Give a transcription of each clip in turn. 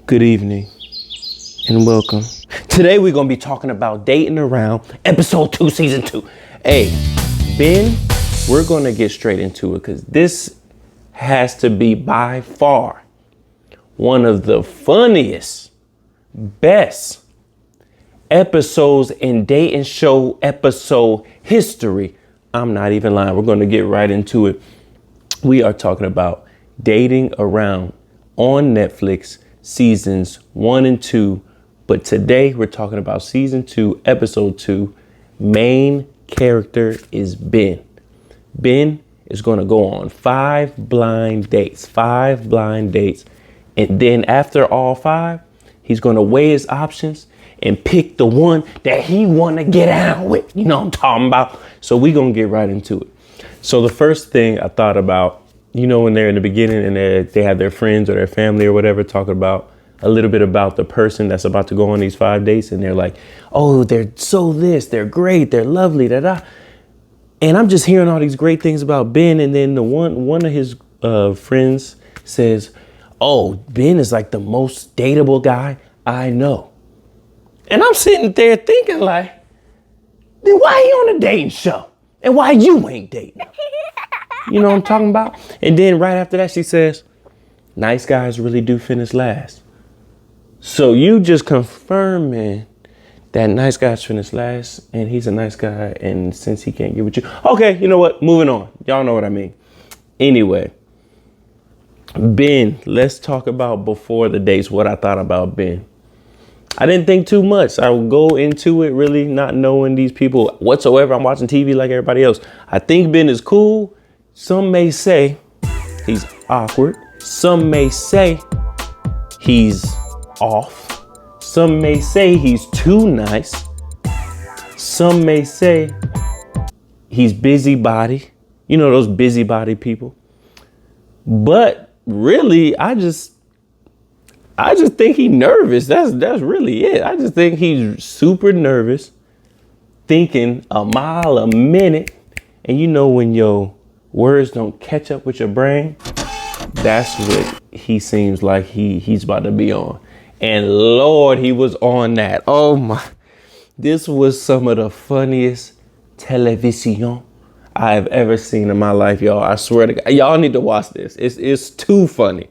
Good evening and welcome. Today we're gonna be talking about dating around episode 2, season 2. Hey, Ben, we're gonna get straight into it because this has to be by far one of the funniest, best episodes in dating show episode history. I'm not even lying. We're gonna get right into it. We are talking about Dating Around on Netflix, seasons 1 and 2. But today we're talking about season 2, episode 2. Main character is Ben. Ben is going to go on 5 blind dates. And then after all 5, he's going to weigh his options and pick the one that he want to get out with. You know what I'm talking about? So we're going to get right into it. So the first thing I thought about, you know, when they're in the beginning and they have their friends or their family or whatever talking about a little bit about the person that's about to go on these 5 dates, and they're like, oh, they're so this, they're great, they're lovely, da-da. And I'm just hearing all these great things about Ben, and then the one of his friends says, oh, Ben is like the most dateable guy I know. And I'm sitting there thinking like, then why he on a dating show? And why you ain't dating? You know what I'm talking about? And then right after that, she says, nice guys really do finish last. So you just confirming that nice guys finish last and he's a nice guy. And since he can't get with you. Okay, you know what? Moving on. Y'all know what I mean. Anyway, Ben, let's talk about before the dates, what I thought about Ben. I didn't think too much. I would go into it really not knowing these people whatsoever. I'm watching TV like everybody else. I think Ben is cool. Some may say he's awkward. Some may say he's off. Some may say he's too nice. Some may say he's busybody. You know, those busybody people. But really, I just think he's nervous. That's really it. I just think he's super nervous, thinking a mile a minute. And you know when your words don't catch up with your brain, that's what he seems like he's about to be on. And Lord, he was on that. Oh my, this was some of the funniest television I've ever seen in my life, y'all. I swear to God, y'all need to watch this. It's too funny.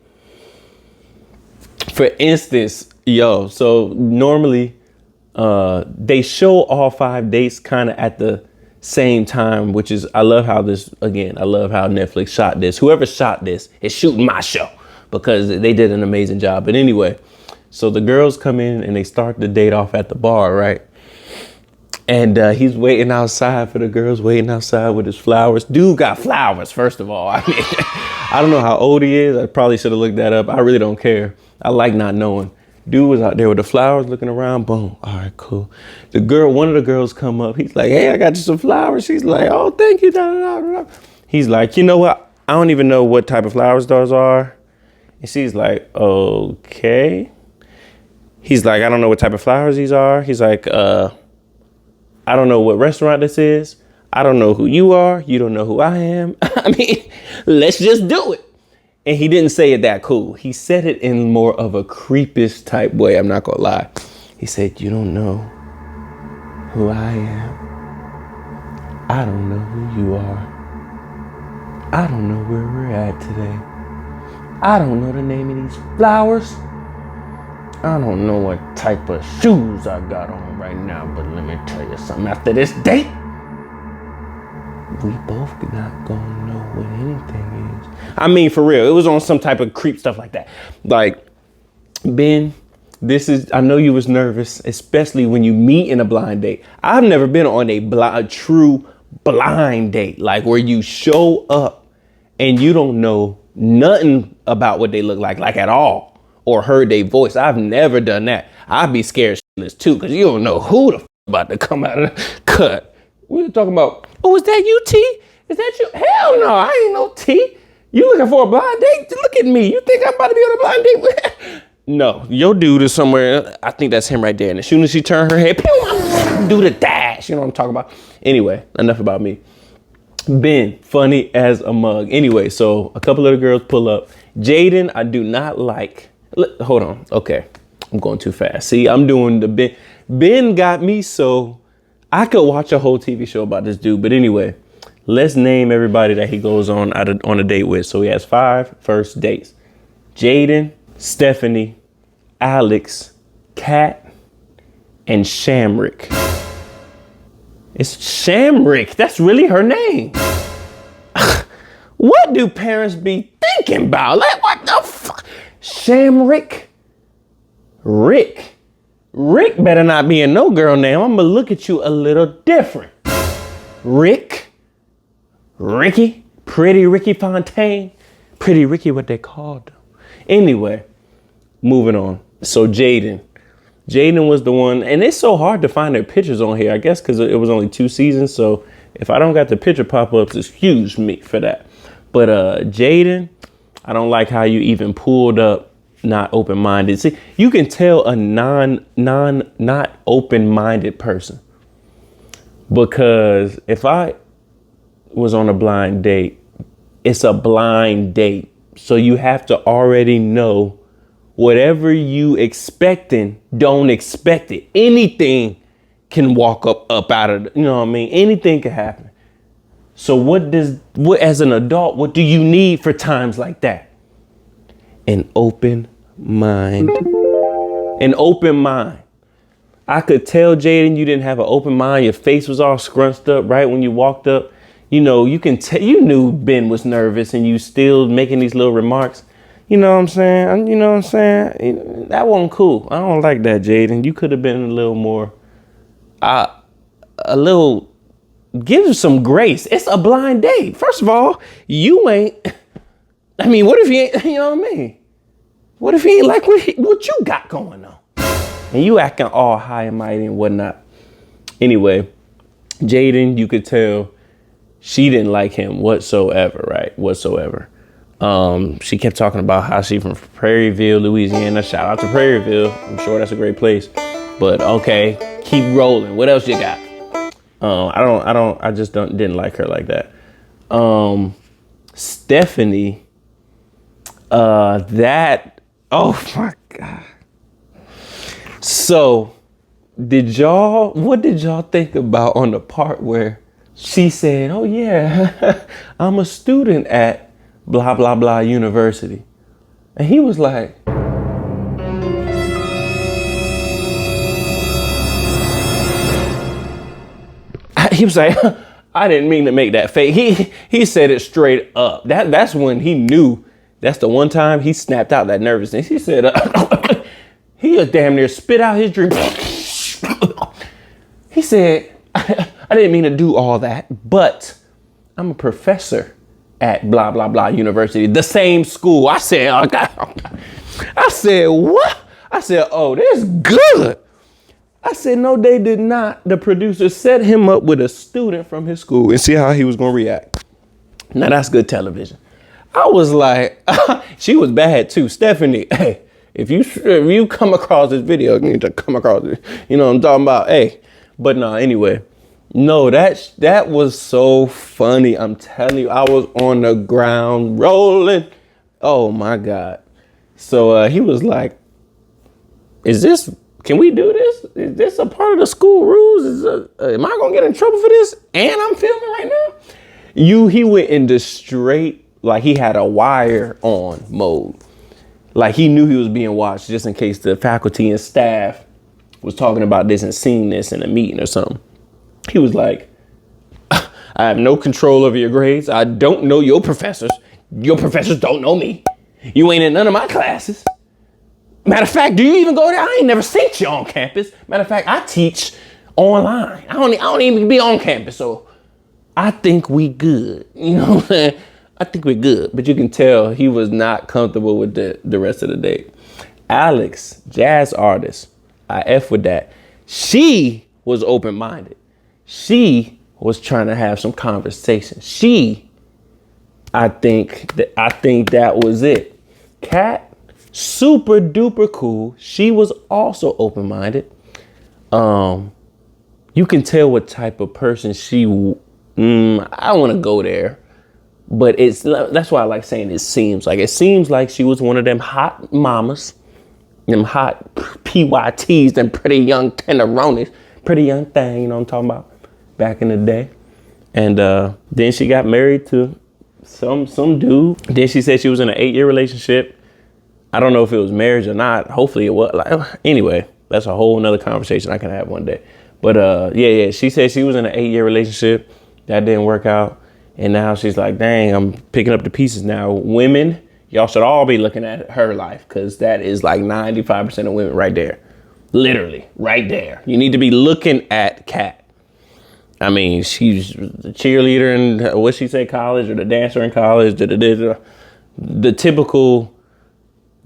For instance, so normally they show all 5 dates kind of at the same time, which is, I love how Netflix shot this. Whoever shot this is shooting my show because they did an amazing job. But anyway, so the girls come in and they start the date off at the bar, right? And he's waiting outside for the girls, waiting outside with his flowers. Dude got flowers, first of all. I mean, I don't know how old he is. I probably should have looked that up. I really don't care. I like not knowing. Dude was out there with the flowers looking around. Boom. All right, cool. One of the girls come up. He's like, hey, I got you some flowers. She's like, oh, thank you. Da, da, da, da. He's like, you know what? I don't even know what type of flowers those are. And she's like, okay. He's like, I don't know what type of flowers these are. He's like, I don't know what restaurant this is. I don't know who you are. You don't know who I am. I mean, let's just do it. And he didn't say it that cool. He said it in more of a creepish type way. I'm not gonna lie. He said, you don't know who I am. I don't know who you are. I don't know where we're at today. I don't know the name of these flowers. I don't know what type of shoes I got on right now, but let me tell you something. After this date, we both not gonna know what anything is. I mean, for real, it was on some type of creep stuff like that. Like, Ben, I know you was nervous, especially when you meet in a blind date. I've never been on a true blind date, like where you show up and you don't know nothing about what they look like at all, or heard their voice. I've never done that. I'd be scared shitless too, because you don't know who the about to come out of the cut. We're talking about, oh, is that you, T? Is that you? Hell no, I ain't no T. You looking for a blind date? Look at me. You think I'm about to be on a blind date with? No, your dude is somewhere. I think that's him right there. And as soon as she turned her head, do the dash. You know what I'm talking about? Anyway, enough about me. Ben, funny as a mug. Anyway, so a couple of the girls pull up. Jaden, I do not like. Hold on. Okay. I'm going too fast. See, I'm doing the Ben. Ben got me so I could watch a whole TV show about this dude. But anyway, let's name everybody that he goes on on a date with. So he has 5 first dates. Jaden, Stephanie, Alex, Kat, and Shamrick. It's Shamrick. That's really her name. What do parents be thinking about? Like, what the fuck? Shamrick? Rick better not be in no girl name. I'm gonna look at you a little different. Ricky, Pretty Ricky Fontaine. Pretty Ricky, what they called him. Anyway, moving on. So Jaden was the one, and it's so hard to find their pictures on here, I guess, because it was only 2 seasons. So if I don't got the picture pop-ups, excuse me for that. But Jaden, I don't like how you even pulled up not open-minded. See, you can tell a not open-minded person, because if I was on a blind date, it's a blind date. So you have to already know whatever you expecting, don't expect it. Anything can walk up out of, you know what I mean? Anything can happen. So what as an adult, what do you need for times like that? An open mind. An open mind. I could tell, Jaden, you didn't have an open mind. Your face was all scrunched up right when you walked up. You know, you can tell, you knew Ben was nervous and you still making these little remarks. You know what I'm saying? You know what I'm saying? That wasn't cool. I don't like that, Jaden. You could have been a little more, give some grace. It's a blind date. First of all, you ain't, I mean, what if he ain't, you know what I mean? What if he ain't like what you got going on? And you acting all high and mighty and whatnot. Anyway, Jaden, you could tell she didn't like him whatsoever, right? Whatsoever. She kept talking about how she from Prairieville, Louisiana. Shout out to Prairieville. I'm sure that's a great place. But okay, keep rolling. What else you got? I just didn't like her like that. Stephanie, oh my God. So what did y'all think about on the part where she said, oh yeah, I'm a student at blah, blah, blah university. And he was like, I didn't mean to make that fake. He said it straight up. That's when he knew. That's the one time he snapped out that nervousness. He said, he was damn near spit out his drink. He said, I didn't mean to do all that, but I'm a professor at blah, blah, blah university, the same school. I said, what? I said, oh, that's good. I said, no, they did not. The producer set him up with a student from his school and see how he was going to react. Now that's good television. I was like, she was bad too. Stephanie, hey, if you come across this video, you need to come across it. You know what I'm talking about? Hey, but no, anyway. No, that was so funny. I'm telling you, I was on the ground rolling. Oh my God. So he was like, can we do this? Is this a part of the school rules? Am I going to get in trouble for this? And I'm filming right now? He went into straight, like he had a wire on mode. Like he knew he was being watched just in case the faculty and staff was talking about this and seeing this in a meeting or something. He was like, I have no control over your grades. I don't know your professors. Your professors don't know me. You ain't in none of my classes. Matter of fact, do you even go there? I ain't never seen you on campus. Matter of fact, I teach online. I don't even be on campus. So I think we good. You know what I'm saying? I think we're good. But you can tell he was not comfortable with the rest of the date. Alex, jazz artist. I F with that. She was open-minded. She was trying to have some conversation. I think that was it. Kat, super duper cool. She was also open-minded. You can tell what type of person I don't want to go there. But that's why I like saying it seems like she was one of them hot mamas, them hot PYTs, them pretty young tenderonis, pretty young thing, you know what I'm talking about, back in the day. And then she got married to some dude. Then she said she was in an 8-year relationship. I don't know if it was marriage or not. Hopefully it was. Like, anyway, that's a whole nother conversation I can have one day. But yeah, she said she was in an 8-year relationship. That didn't work out. And now she's like, dang, I'm picking up the pieces now. Women, y'all should all be looking at her life, because that is like 95% of women right there. Literally, right there. You need to be looking at Kat. I mean, she's the cheerleader in, what she say, college, or the dancer in college, the typical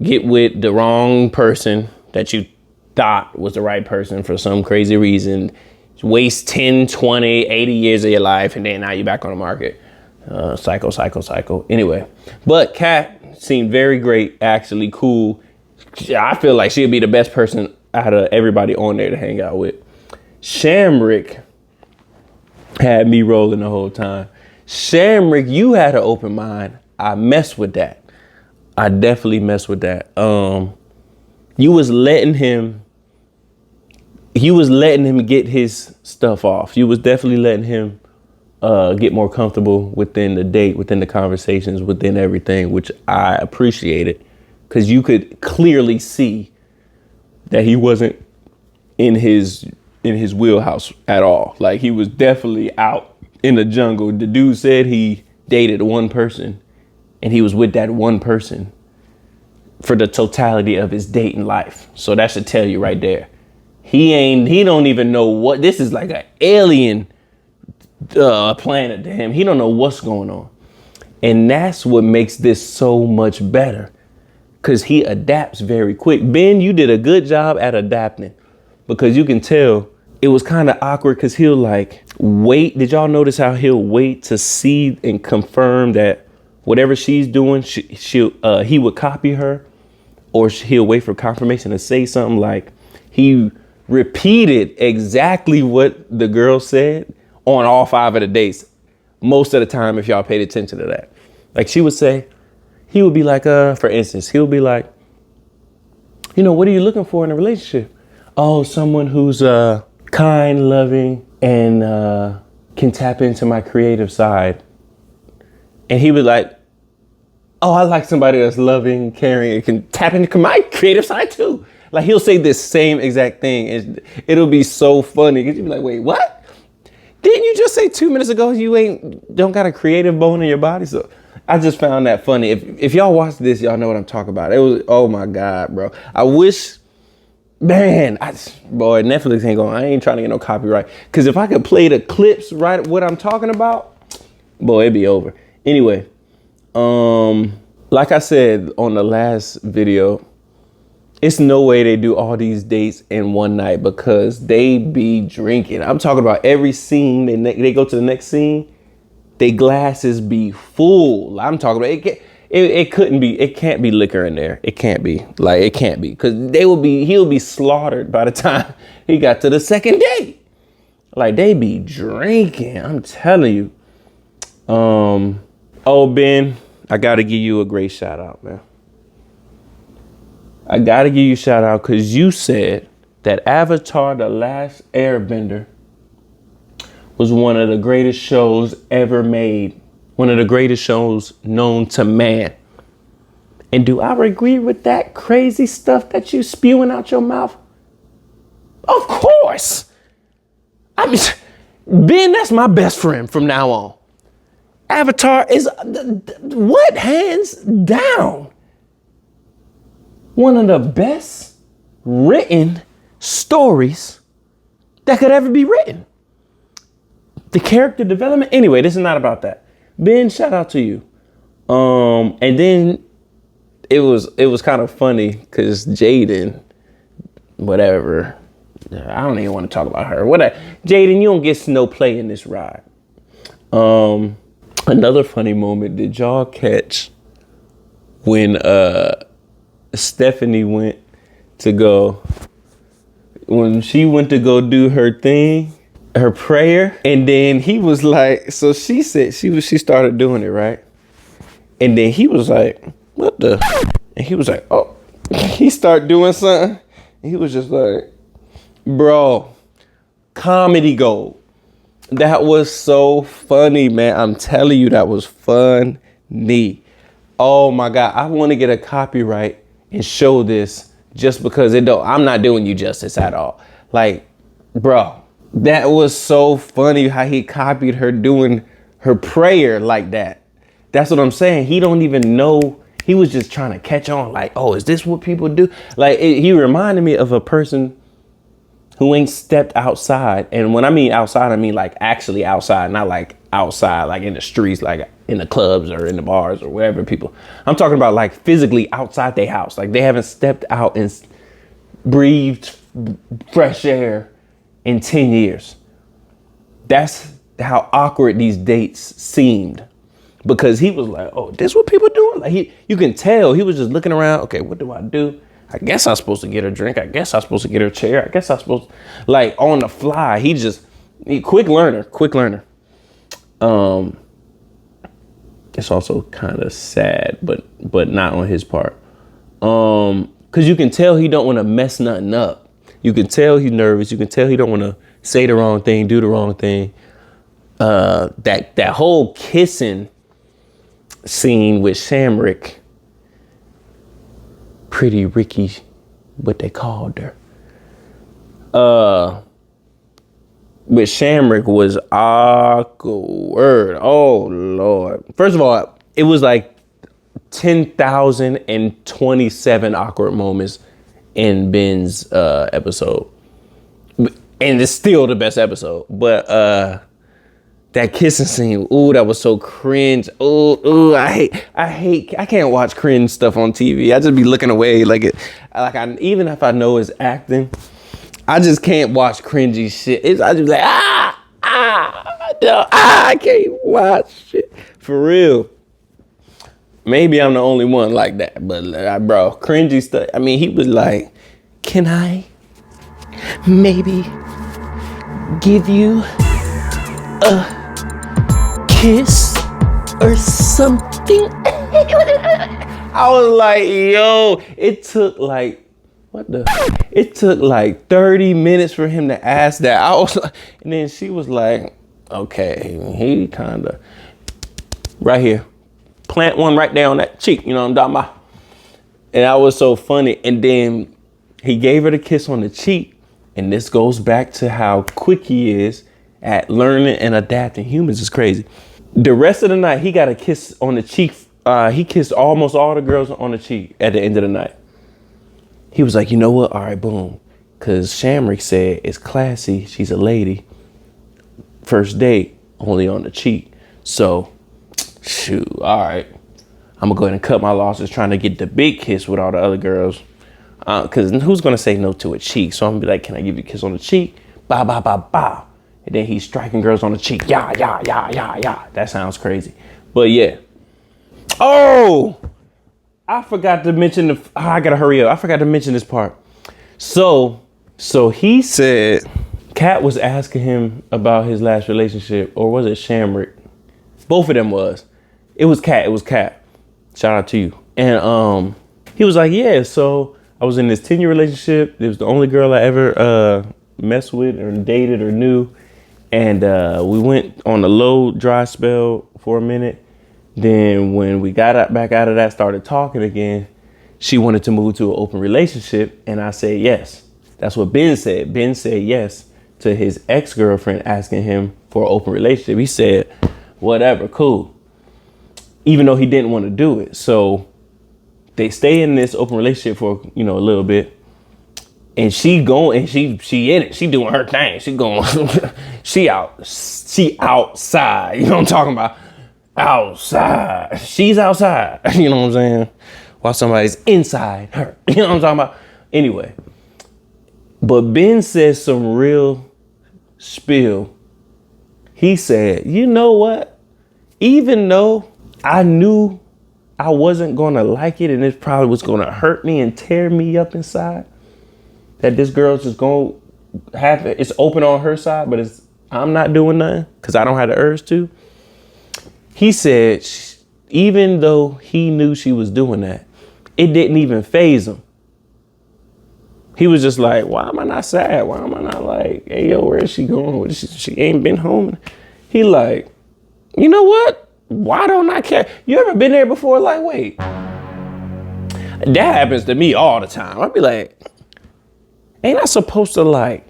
get with the wrong person that you thought was the right person for some crazy reason. Waste 10, 20, 80 years of your life, and then now you're back on the market. Cycle. Anyway, but Kat seemed very great, actually cool. I feel like she'd be the best person out of everybody on there to hang out with. Shamrick had me rolling the whole time. Shamrick, you had an open mind. I messed with that. I definitely messed with that. You was letting him get his stuff off. You was definitely letting him get more comfortable within the date, within the conversations, within everything, which I appreciated, because you could clearly see that he wasn't in his wheelhouse at all. Like, he was definitely out in the jungle. The dude said he dated one person, and he was with that one person for the totality of his dating life. So that should tell you right there. He don't even know what, this is like an alien planet to him. He don't know what's going on. And that's what makes this so much better, because he adapts very quick. Ben, you did a good job at adapting, because you can tell it was kind of awkward, because he'll like wait. Did y'all notice how he'll wait to see and confirm that whatever she's doing, he would copy her, or he'll wait for confirmation to say something. Like, he repeated exactly what the girl said on all 5 of the dates. Most of the time, if y'all paid attention to that, like, she would say, he would be like, for instance, he'll be like, what are you looking for in a relationship? Oh, someone who's kind, loving, and can tap into my creative side. And he would like, oh, I like somebody that's loving, caring, and can tap into my creative side too. Like, he'll say this same exact thing, and it'll be so funny, because you'll be like, wait, what? Didn't you just say 2 minutes ago you don't got a creative bone in your body? So I just found that funny. If y'all watch this, y'all know what I'm talking about. It was, oh my God, bro. I wish, man, boy, Netflix ain't going, I ain't trying to get no copyright. Because if I could play the clips right what I'm talking about, boy, it'd be over. Anyway, like I said on the last video, it's no way they do all these dates in one night, because they be drinking. I'm talking about every scene. They go to the next scene, they glasses be full. I'm talking about it can't be liquor in there. It can't be. Like, it can't be, because he'll be slaughtered by the time he got to the second date. Like, they be drinking. I'm telling you. Oh, Ben, I gotta give you a great shout out, man. I gotta give you a shout out, because you said that Avatar: The Last Airbender was one of the greatest shows ever made. One of the greatest shows known to man. And do I agree with that crazy stuff that you spewing out your mouth? Of course. I mean, Ben, that's my best friend from now on. Avatar is, what, hands down, one of the best written stories that could ever be written. The character development. Anyway, this is not about that. Ben, shout out to you. And then it was kind of funny, because Jaden, whatever, I don't even want to talk about her. Jaden, you don't get no play in this ride. Another funny moment, did y'all catch when Stephanie when she went to go do her thing, her prayer, and then he was like, so she said she started doing it, right? And then he was like, what the? And he was like, oh, he started doing something. And he was just like, bro, comedy gold. That was so funny, man. I'm telling you, that was funny. Oh my God. I want to get a copyright and show this just because I'm not doing you justice at all. Like, bro, that was so funny how he copied her doing her prayer like that. That's what I'm saying. He don't even know. He was just trying to catch on like, oh, is this what people do? Like, he reminded me of a person who ain't stepped outside. And when I mean outside, I mean like actually outside, not like outside, like in the streets, like in the clubs or in the bars or wherever people. I'm talking about like physically outside their house. Like they haven't stepped out and breathed fresh air in 10 years. That's how awkward these dates seemed. Because he was like, oh, this what people doing? Like you can tell he was just looking around. Okay, what do I do? I guess I'm supposed to get her a drink. I guess I'm supposed to get her a chair. I guess I'm supposed to, like on the fly. He quick learner. It's also kind of sad, but not on his part. Cause you can tell he don't want to mess nothing up. You can tell he's nervous. You can tell he don't want to say the wrong thing, do the wrong thing. That whole kissing scene with Shamrick, Pretty Ricky, what they called her, with Shamrick was awkward. Oh Lord. First of all, it was like 10,027 awkward moments in Ben's episode. And it's still the best episode. But that kissing scene, ooh, that was so cringe. Ooh, I can't watch cringe stuff on TV. I just be looking away even if I know it's acting, I just can't watch cringy shit. I just be like, I can't watch it. For real. Maybe I'm the only one like that, but bro, cringy stuff. I mean, he was like, can I maybe give you a kiss or something? I was like, yo, it took like 30 minutes for him to ask that. I was like, and then she was like, okay, he kind of right here, plant one right there on that cheek, you know what I'm talking about? And that was so funny. And then he gave her the kiss on the cheek. And this goes back to how quick he is at learning and adapting. Humans is crazy. The rest of the night, he got a kiss on the cheek. He kissed almost all the girls on the cheek at the end of the night. He was like, you know what? All right, boom. Because Shamrick said it's classy. She's a lady. First date, only on the cheek. So, shoot, all right. I'm going to go ahead and cut my losses trying to get the big kiss with all the other girls. Because who's going to say no to a cheek? So I'm going to be like, can I give you a kiss on the cheek? Bow, bow, bow, bow. And then he's striking girls on the cheek. Yeah. That sounds crazy. But yeah. Oh, I forgot to mention I got to hurry up. I forgot to mention this part. So he said, Kat was asking him about his last relationship, or was it Shamrick? Both of them was. It was Kat. Shout out to you. And he was like, yeah, so I was in this 10-year relationship. It was the only girl I ever messed with or dated or knew. And we went on a low dry spell for a minute. Then when we got back out of that, started talking again, she wanted to move to an open relationship. And I said, yes. That's what Ben said. Ben said yes to his ex-girlfriend asking him for an open relationship. He said, whatever, cool. Even though he didn't want to do it. So they stay in this open relationship for, a little bit. And she in it. She doing her thing. She going, she outside. You know what I'm talking about? Outside. She's outside. You know what I'm saying? While somebody's inside her. You know what I'm talking about? Anyway. But Ben says some real spill. He said, you know what? Even though I knew I wasn't going to like it and it probably was going to hurt me and tear me up inside, that this girl's just going to have it. It's open on her side, but I'm not doing nothing because I don't have the urge to. He said even though he knew she was doing that, it didn't even faze him. He was just like, why am I not sad? Why am I not like, hey, yo, where is she going? She ain't been home. He like, you know what? Why don't I care? You ever been there before? Like, wait. That happens to me all the time. I'd be like, ain't I supposed to like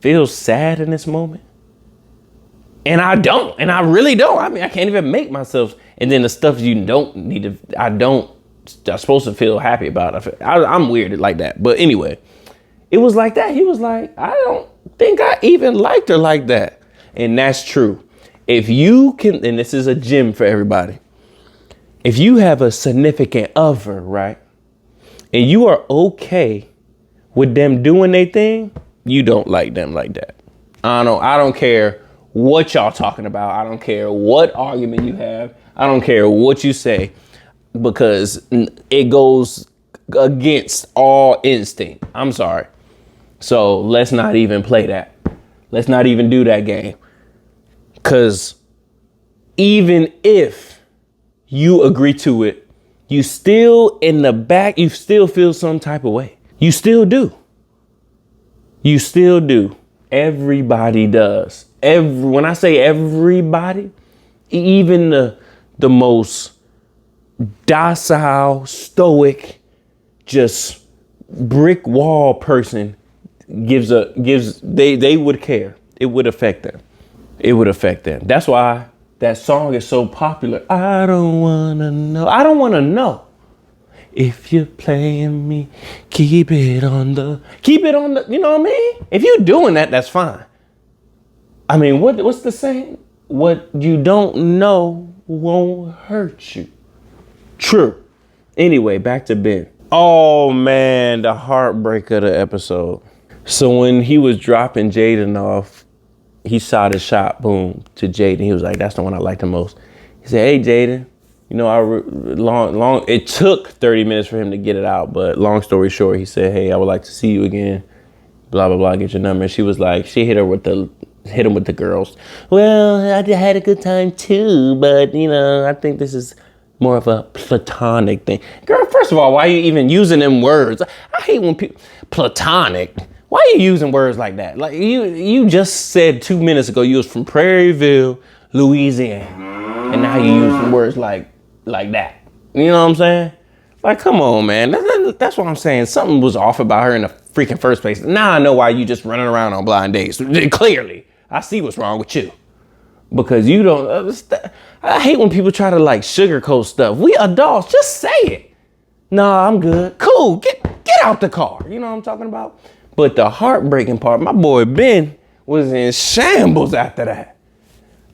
feel sad in this moment? And I don't. And I really don't. I mean, I can't even make myself. And then the stuff you don't need to, I'm supposed to feel happy about. I'm weird like that. But anyway, it was like that. He was like, I don't think I even liked her like that. And that's true. If you can, and this is a gem for everybody. If you have a significant other, right? And you are okay with them doing their thing, you don't like them like that. I don't care what y'all talking about. I don't care what argument you have. I don't care what you say, because it goes against all instinct. I'm sorry. So let's not even play that. Let's not even do that game. Because even if you agree to it, you still in the back, you still feel some type of way. You still do. You still do. Everybody does. When I say everybody, even the most docile, stoic, just brick wall person they would care. It would affect them. It would affect them. That's why that song is so popular. I don't want to know. I don't want to know. If you're playing me, keep it on the, you know what I mean? If you're doing that, that's fine. I mean, what's the saying? What you don't know won't hurt you. True. Anyway, back to Ben. Oh man, the heartbreak of the episode. So when he was dropping Jaden off, he shot a shot, boom, to Jaden. He was like, that's the one I like the most. He said, hey, Jaden, you know, it took 30 minutes for him to get it out. But long story short, he said, hey, I would like to see you again. Blah, blah, blah, get your number. And she was like, she hit him with the girls. Well, I had a good time too, but you know, I think this is more of a platonic thing. Girl, first of all, why are you even using them words? I hate when people, platonic. Why are you using words like that? Like you just said 2 minutes ago you was from Prairieville, Louisiana, and now you using words like that. You know what I'm saying? Like, come on, man. That's what I'm saying. Something was off about her in the freaking first place. Now I know why you just running around on blind dates. Clearly, I see what's wrong with you. Because you don't understand. I hate when people try to like sugarcoat stuff. We adults, just say it. Nah, I'm good. Cool, get out the car. You know what I'm talking about? But the heartbreaking part, my boy Ben was in shambles after that.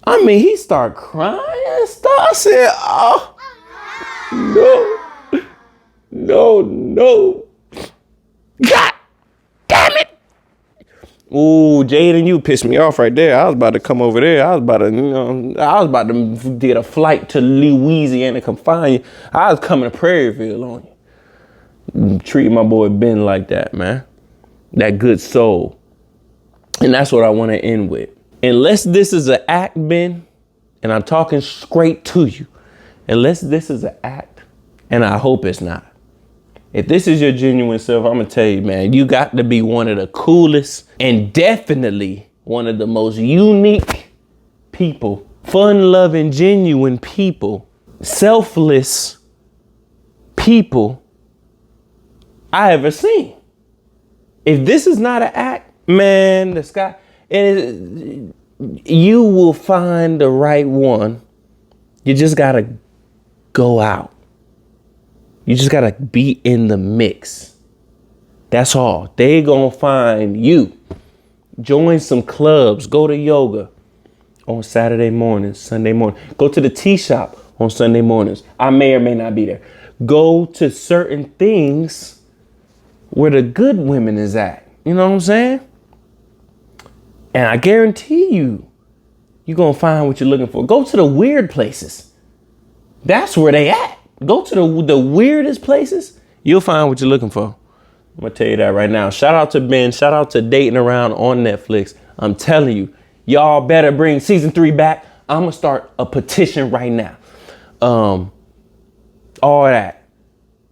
I mean, he started crying and stuff. I said, oh, no. God damn it. Ooh, Jaden, you pissed me off right there. I was about to come over there. I was about to get a flight to Louisiana to come find you. I was coming to Prairieville on you. Treating my boy Ben like that, man. That good soul. And that's what I want to end with. Unless this is an act, Ben, and I'm talking straight to you. Unless this is an act, and I hope it's not. If this is your genuine self, I'm going to tell you, man, you got to be one of the coolest and definitely one of the most unique people, fun-loving, genuine people, selfless people I ever seen. If this is not an act, man, the sky, you will find the right one. You just got to go out. You just got to be in the mix. That's all. They gonna find you. Join some clubs. Go to yoga on Saturday mornings, Sunday morning. Go to the tea shop on Sunday mornings. I may or may not be there. Go to certain things where the good women is at. You know what I'm saying? And I guarantee you, you're going to find what you're looking for. Go to the weird places. That's where they at. Go to the weirdest places. You'll find what you're looking for. I'm going to tell you that right now. Shout out to Ben. Shout out to Dating Around on Netflix. I'm telling you, y'all better bring season 3 back. I'm going to start a petition right now. all that.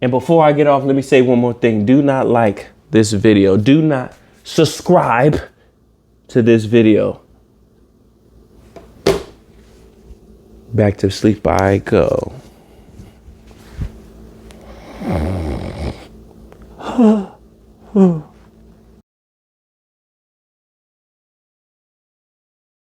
And before I get off, let me say one more thing. Do not like this video. Do not subscribe to this video. Back to sleep I go.